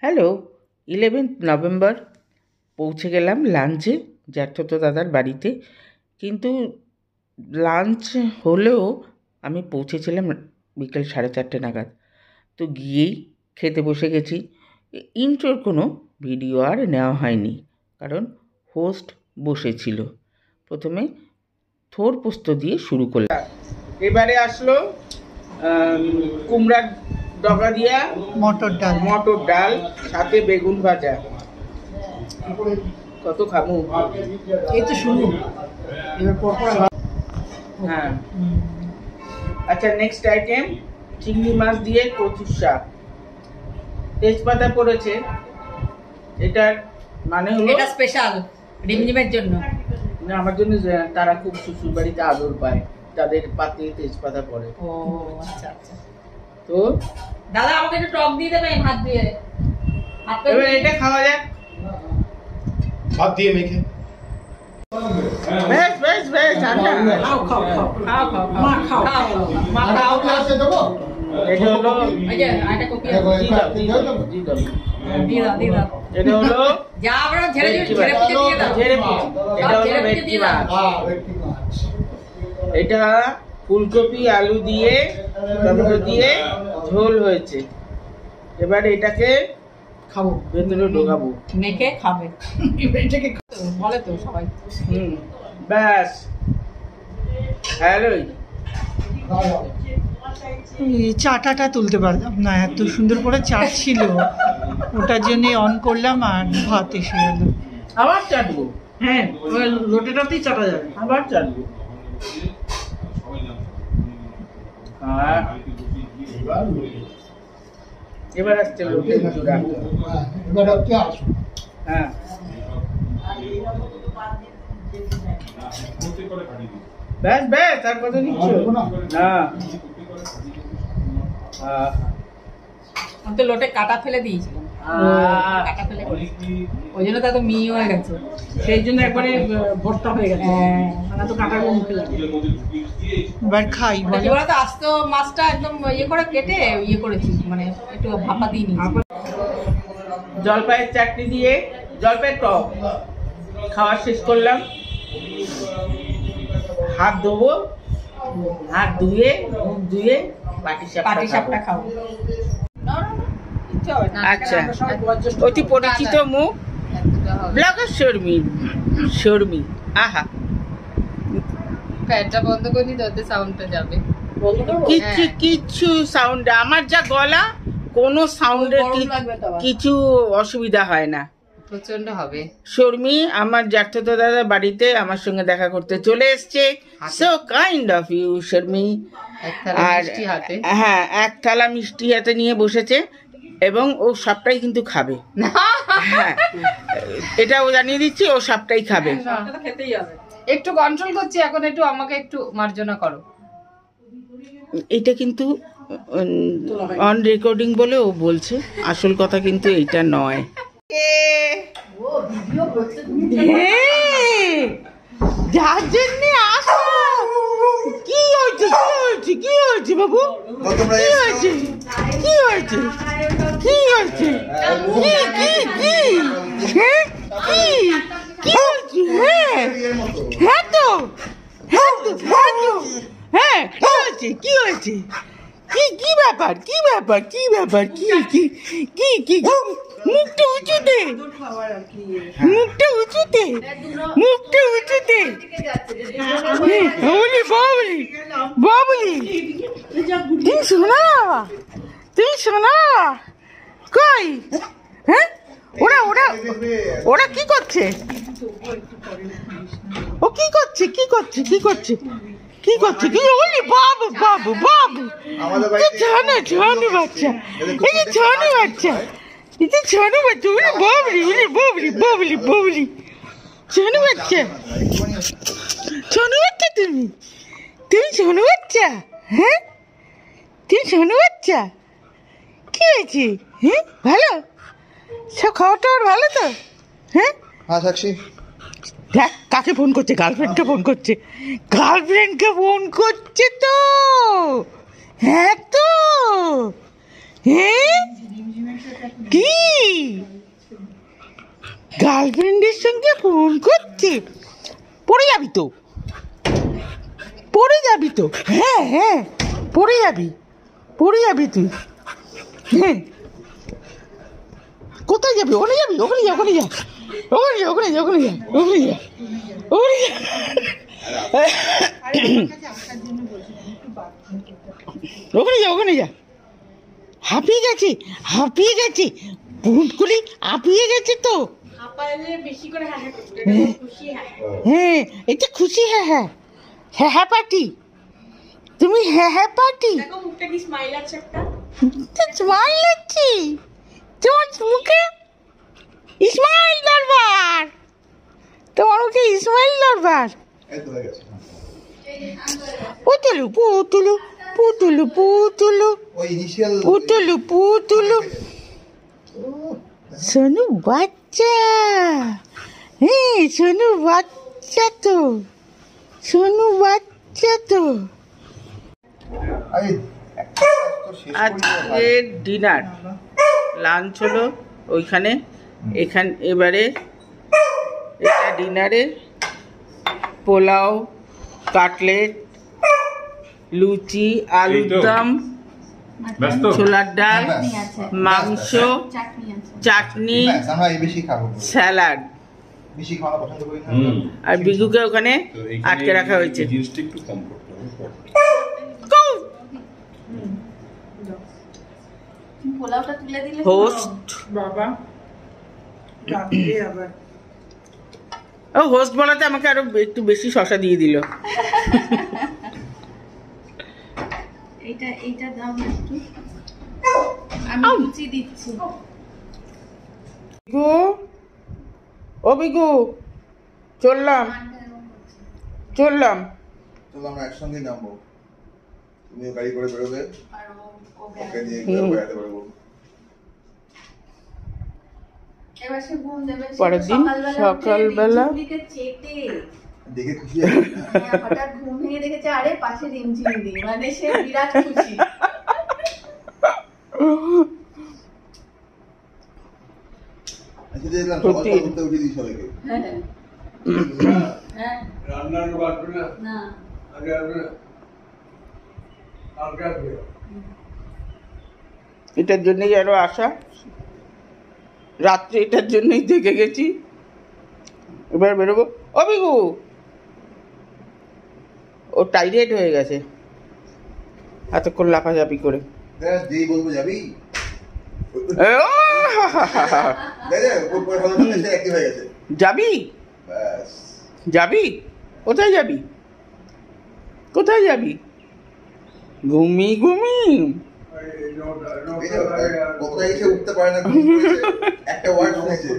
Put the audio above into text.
Hello, 11 November পৌঁছে গেলাম লাঞ্চে জ্যাঠতো দাদার বাড়িতে। কিন্তু লাঞ্চ হলেও আমি পৌঁছেছিলাম বিকেল 4:30 নাগাদ। তো গিয়েই খেতে বসে গেছি। ইন্ট্রোর কোনো ভিডিও আর নেওয়া হয়নি, কারণ হোস্ট বসেছিল। প্রথমে থোর পোস্ত দিয়ে শুরু করলাম। এবারে আসলো কুমড়ার ডগা দিয়া মটর ডাল সাথে বেগুন ভাজা। কত খাবো, এই তো শুরু। হ্যাঁ। আচ্ছা, নেক্সট আইটেম চিংড়ি মাছ দিয়ে কচুর শাক। তেজপাতা পড়েছে, এটার মানে হলো এটা স্পেশাল রিমঝিমের জন্য না, আমার জন্য। তারা খুব শ্বশুর বাড়িতে আদর পায়, তাদের পাতে তেজপাতা পড়ে। ও আচ্ছা আচ্ছা। তো দাদা আমাকে একটু টক দিয়ে দেবেন হাত দিয়ে। এবার এটা খাওয়া যাক হাত দিয়ে মেখে। বেশ বেশ বেশ, ঠান্ডা। খাও খাও খাও খাও খাও মা খাও মা খাও আছে দেবো। এটা হলো এই যে এটা কপি দিয়ে দাও এটা হলো যা আমরা ঝেড়ে পুঁতে দিয়ে দাও। ঝেড়ে পুঁতে। এটা হলো ভেটকি মাছ। এটা ফুলকপি আলু দিয়ে টমেটো দিয়ে ঝোল হয়েছে। এবার এটাকে খাবো, ভেতরে ঢোকাবো, মেখে খাবে। এটাকে বলে তো সবাই। ব্যাস হ্যালো। চাটাটা তুলতে পারলাম না, এত সুন্দর করে চাট ছিল, ওটার জন্য অন করলাম আর ভাত এসে গেল। আবার চাটবো? হ্যাঁ, লোটেটাতেই চাটা যাবে। আবার চাটবো। এবার আসছে লোটের জোড়া। হ্যাঁ, ব্যাস ব্যাস, আর কত নিচ্ছ? না, আমি তো লোটে কাটা ফেলে দিয়েছিলাম, কাটা ফেলে ওই জন্য তো এত মিহি হয়ে গেছে। সেই জন্য একবারে ভর্তা হয়ে গেছে, হ্যাঁ তো কাটাগুলো মুখে লাগে। এবার খাই বলো। এবার তো আস্ত মাছটা একদম ইয়ে করে কেটে ইয়ে করেছি, মানে একটু ভাপা দিয়ে নিয়েছি। জলপাইয়ের চাটনি দিয়ে জলপাইয়ের টক খাওয়া শেষ করলাম। হাত ধোবো, হাত ধুয়ে মুখ ধুয়ে পাটি সাপটা খাবো। আচ্ছা, অতি পরিচিত মুখ ব্লগার শর্মি। আহা, ফ্যানটা বন্ধ করে দিতে ওতে সাউন্ডটা যাবে। কিচ্ছু সাউন্ড, আমার যা গলা, কোনো সাউন্ডের কিছু অসুবিধা হয় না। প্রচন্ড হবে। শর্মি আমার জ্যাঠতো দাদার বাড়িতে আমার সঙ্গে দেখা করতে চলে এসছে। So kind of you Sharmi. আর হ্যাঁ, এক থালা মিষ্টি হাতে নিয়ে বসেছে এবং ও সবটাই কিন্তু খাবে। হ্যাঁ, এটা ও জানিয়ে দিচ্ছি, ও সবটাই খাবে। একটু কন্ট্রোল করছি এখন, একটু আমাকে একটু মার্জনা করো। এটা কিন্তু অন রেকর্ডিং বলে ও বলছে, আসল কথা কিন্তু এইটা নয়। যার জন্য আসো। কি হয়েছে কি হয়েছে বাবু? কি হয়েছে কি হয়েছে কি হয়েছে? কি কি কি হ্যাঁ কি কি হয়েছে? হ্যাঁ তো হ্যাঁ তো হ্যাঁ তো হ্যাঁ, কি হয়েছে কি হয়েছে? কি কি ব্যাপার কি ব্যাপার কি ব্যাপার কি কি কি কি? মুখটা উঁচুতে, মুখটা উঁচুতে, মুখটা উঁচুতে। বাবলি বাবলি বাবলি, তুমি শোনা বাবা, তুমি শোনা বাবা। কই হ্যাঁ, ওরা ওরা ওরা কি করছে? ও কি করছে কি করছে কি করছে কি করছে কি? ওলি বাবু বাবু বাবু, ছানু ছানু বাচ্চা, এই যে ছানু বাচ্চা, এই যে ছানু বাচ্চা। ওলি বাবলি ওলি বাবলি বাবলি বাবলি, ছানু বাচ্চা, ছানু বাচ্চা। তুমি তুমি ছানু বাচ্চা? হ্যাঁ, তুমি ছানু বাচ্চা? কি হয়েছে? হ্যাঁ, ভালো সব, খাওয়া টাওয়ার ভালো তো? হ্যাঁ সাক্ষী, দেখ কাকে ফোন করছে, গার্লফ্রেন্ডকে ফোন করছে, গার্লফ্রেন্ডকে ফোন করছে তো। হ্যাঁ তো হ্যাঁ কি গার্লফ্রেন্ডের সঙ্গে ফোন করছে? পড়ে যাবি তো, পড়ে যাবি তো। হ্যাঁ হ্যাঁ পড়ে যাবি, পড়ে যাবি তুই। হ্যাঁ কোথায় যাবি? ওখানে যাবি, ওখানে যা, ওখানে যা, ওখানে যা, ওখানে যা, ওখানে যা, ওখানে যা, ওখানে যা। ওখানে যা, ওখানে যা। হাঁপিয়ে গেছে, হাঁপিয়ে গেছে, পুটকুলি হাঁপিয়ে গেছে তো। হ্যাঁ এটা খুশি। হ্যাঁ হ্যাঁ হ্যাঁ হ্যাঁ পার্টি, তুমি হ্যাঁ হ্যাঁ পার্টি। স্মাইল আছে, তোমার মুখে স্মাইল দরবার, তোমার মুখে স্মাইল দরবার। পুতুলু পুতুলু পুতুলু পুতুলু পুতুলু পুতুলু সোনু বাচ্চা। হ্যাঁ সোনু বাচ্চা তো, সোনু বাচ্চা তো। আজকে ডিনার লাঞ্চ হলো ওইখানে, এবারে এটা ডিনারে পোলাও, কাটলেট, লুচি, আলুর দম, ছোলার ডাল, মাংস, চাটনি, স্যালাড। আর বিজুকে ওখানে আটকে রাখা হয়েছে। হোস্ট বাবা, ও হোস্ট বলাতে আমাকে আরো একটু বেশি শসা দিয়ে দিল। এইটা দাও একটু, আমি লুচি দিচ্ছি। বিগু, ও বিগু, চললাম চললাম। চলো আমরা একসঙ্গে নামবো, তুমিও গাড়ি করে বেরোবে, ওকে নিয়ে বেড়াতে পারবো। পরের দিন সকালবেলা দেখে খুশি হঠাৎ ঘুম ভেঙে দেখেছে আরে পাশে রিমঝিম দি, মানে সে বিরাট খুশি। আচ্ছা দেখলাম সকাল উঠতে উঠে দিই সবাইকে। হ্যাঁ রান্নার বাড়বে না, না আগে আসবে না, কালকে আসবে। এটার জন্যই আরো আসা, রাত্রে এটার জন্যই দেখে গেছি। এবার বেরোবো। ও বিগু, ও টাইরেড হয়ে গেছে এতক্ষণ লাফাঝাপি করে। যেই বলবো যাবি, যাবি যাবি কোথায় যাবি, কোথায় যাবি? ঘুমি ঘুমি কোথায় এসে উঠতে পারে না, একটা ওয়ার্ড শুনেছে।